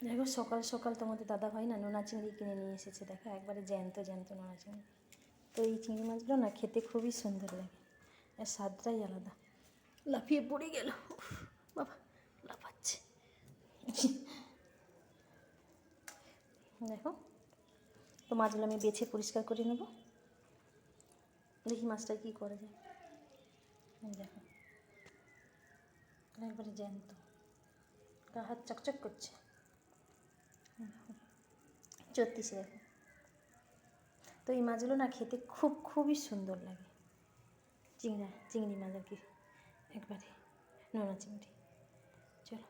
দেখো সকাল সকাল তোমাদের দাদা ভাই না নোনা চিংড়ি কিনে নিয়ে এসেছে। দেখো একবারে জ্যান্ত জ্যান্ত নোনা চিংড়ি। তো এই চিংড়ি মাছগুলো না খেতে খুবই সুন্দর লাগে, এর স্বাদটাই আলাদা। লাফিয়ে পড়ে গেল, বাবা লাফাচ্ছে। দেখো তো মাছগুলো আমি বেছে পরিষ্কার করে নেব। দেখি মাছটা কী করা যায়। দেখো একবারে জ্যান্ত, গা হাত চকচক করছে। চত্রিশে দেখো। তো এই মাছগুলো না খেতে খুবই সুন্দর লাগে। চিংড়ি মাছ আর কি, একবারে নোনা চিংড়ি। চলো,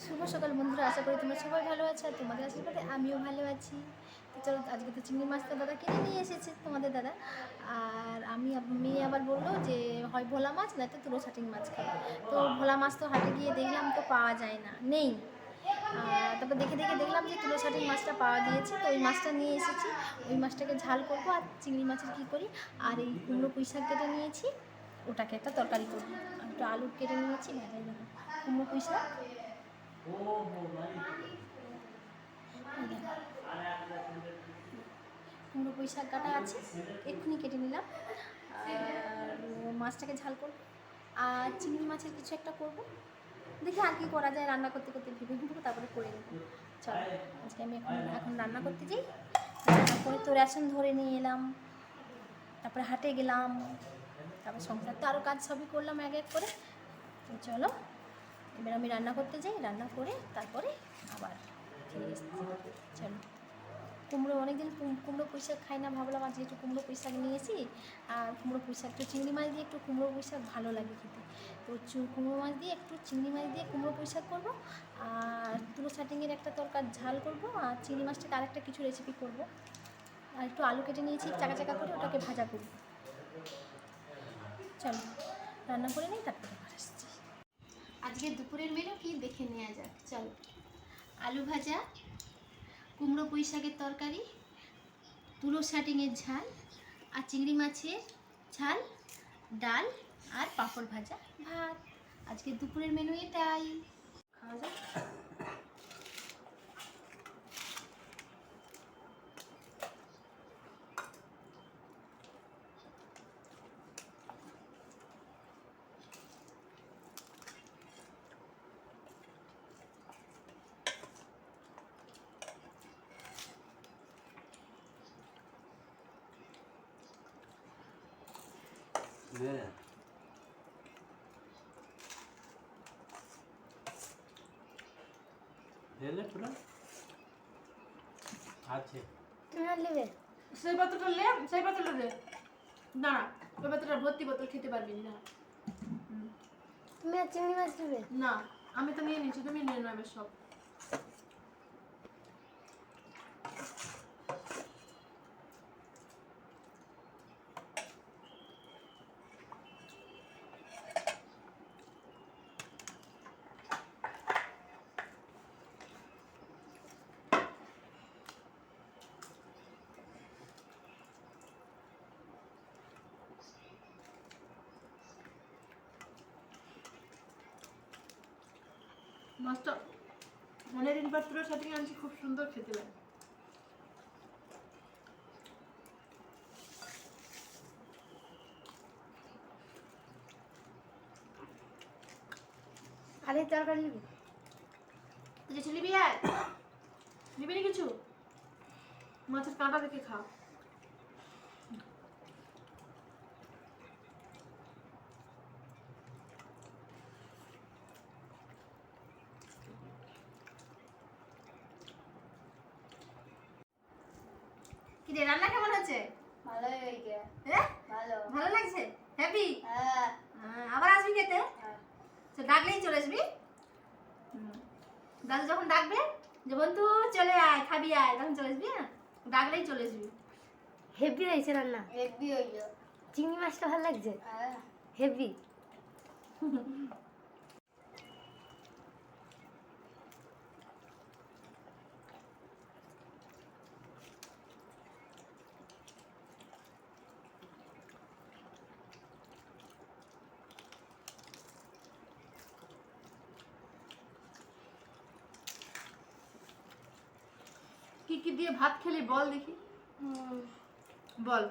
শুভ সকাল বন্ধুরা, আশা করি তোমরা সবাই ভালো আছো আর তোমাদের আশীর্বাদে আমিও ভালো আছি। তো চলো, আজকে তো চিংড়ি মাছটা দাদা কিনে নিয়ে এসেছে তোমাদের দাদা। আর মেয়ে আবার বললো যে হয় ভোলা মাছ নয়তো তুলো ছাটিং মাছ খাবে। তো ভোলা মাছ তো হাটে গিয়ে দেখলাম তো পাওয়া যায় না, নেই। তারপর দেখে দেখলাম যে তুলো ছাটিং মাছটা পাওয়া গিয়েছে, তো ওই মাছটা নিয়ে এসেছি। ওই মাছটাকে ঝাল করবো আর চিংড়ি মাছের কী করি। আর এই কুমড়ো পুঁই শাক কেটে নিয়েছি, ওটাকে একটা তরকারি করবো। আর একটু আলু কেটে নিয়েছি, ভাজাই দেবো কুমড়ো পুঁই শাক। কুমড়ো পুঁই শাক কাটা আছে, এক্ষুনি কেটে নিলাম। আর মাছটাকে ঝাল করব আর চিংড়ি মাছের কিছু একটা করব। দেখি আর কি করা যায়, রান্না করতে করতে ভেবে নেবো, তারপরে করে নেবো। চলো, আজকে আমি এখন রান্না করতে যাই। তারপরে তো রেশন ধরে নিয়ে এলাম, তারপরে হাটে গেলাম, তারপর সংসার তো আরও কাজ সবই করলাম এক এক করে। তো চলো, এবার আমি রান্না করতে যাই, রান্না করে তারপরে আবার ফিরে এসেছি। চলো, কুমড়ো অনেকদিন কুমড়ো পুঁই শাক খাই না, ভাবলাম আজকে একটু কুমড়ো পুঁই শাক নিয়েছি। আর কুমড়ো পুঁই শাক একটু চিংড়ি মাছ দিয়ে একটু কুমড়ো পুঁই শাক ভালো লাগে খেতে। তো কুমড়ো মাছ দিয়ে একটু চিংড়ি মাছ দিয়ে কুমড়ো পুঁই শাক করবো। আর তুলো ছাটিংয়ের একটা তরকার ঝাল করবো, আর চিংড়ি মাছটাকে আরেকটা কিছু রেসিপি করবো। আর একটু আলু কেটে নিয়েছি চাকা চাকা করে, ওটাকে ভাজা করবো। চলো রান্না করে নিই, তারপরে আবার আসছি। আজকে দুপুরের মেনু কি দেখে নেওয়া যাক। চলো, আলু ভাজা, কুমড়ো পুঁই শাকের তরকারি, তুলো শাটিংয়ের ঝাল, আর চিংড়ি মাছের ঝাল, ডাল আর পাঁপড় ভাজা, ভাত। আজকে দুপুরের মেনু এটাই। খাওয়া যাক। সেই পাত্রটা লে, সেই পাত্রটা দে। না, ওই পাত্রটা ভর্তি, বোতল খেতে পারবি না। তুমি আর চিংড়ি মাছ খাবে না, আমি তো নিয়ে নিচ্ছি, তুমি নিয়ে নেবে সব। মাছটা অনেকদিন পর তুলোর সাথে আনছি, খুব সুন্দর খেতে লাগে। আর এই তরকারি নিবি? কিছু নিবি? আর নিবি না কিছু? মাছের কাঁটা দেখে খা। কি রে, রান্না কেমন হচ্ছে? ভালো হয়েছে। হ্যাঁ, ভালো লাগছে? হ্যাপি? আবার আসবি খেতে? ডাকলেই চলে আসবি। দাদু যখন ডাকবে যে বন্ধু চলে আয়, খাবি আয়, তখন চলে আসবি। হ্যাঁ, ডাকলেই চলে আসবি। হেভি হয়েছে রান্না। হেভি হইলো। চিংড়ি মাছটা ভালো লাগছে। হেভি। কি কি দিয়ে ভাত খেলি বল দেখি, বল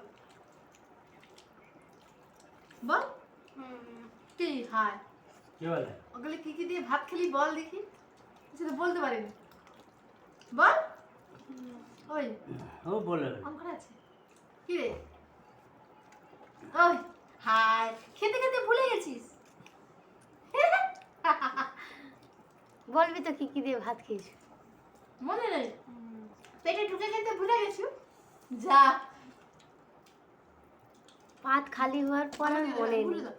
বল কি হায় কি বলে? ওগুলো কি কি দিয়ে ভাত খেলি বল দেখি, সেটা বলতে পারিনি, বল। ওই ও বলে আম খাওয়া আছে কি রে? ওই হায়, খেতে খেতে ভুলে গেছিস। বলবি তো কি কি দিয়ে ভাত খেয়েছো? মনে নেই, পেটে ঢুকে খেতে ভুলে গেছো। যা ভাত খালি হওয়ার পর আর মনে নেই। ভুলে যাও।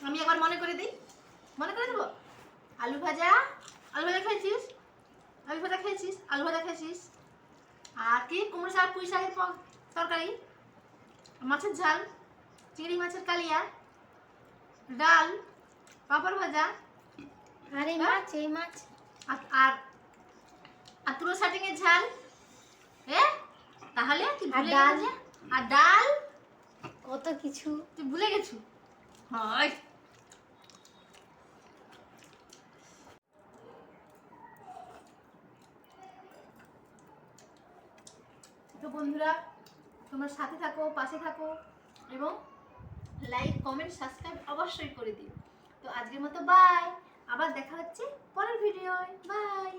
আমি একবার মনে করে দিই, মনে করে দেবো। আলু ভাজা, আলু ভাজা খেয়েছিস, আলু ভাজা খেয়েছিস, আলু ভাজা খেয়েছিস, আর কি কুমড়ো শাক, পুঁই শাকের তরকারি, মাছের ঝাল, চিংড়ি মাছের কালিয়া, ডাল, পাঁপড় ভাজা, আর এই মাছ, এই মাছ আর আর আর তুলো শাটিংয়ের ঝাল। তাহলে তুই আর ভুলে ডাল। গেলি যে? আর ডাল কত কিছু। তুই ভুলে গেছু। হয় তো বন্ধুরা, তোমার সাথে থাকো, পাশে থাকো এবং লাইক, কমেন্ট, সাবস্ক্রাইব অবশ্যই করে দিও। তো আজকের মতো বাই, আবার দেখা হচ্ছে পরের ভিডিওয়। বাই।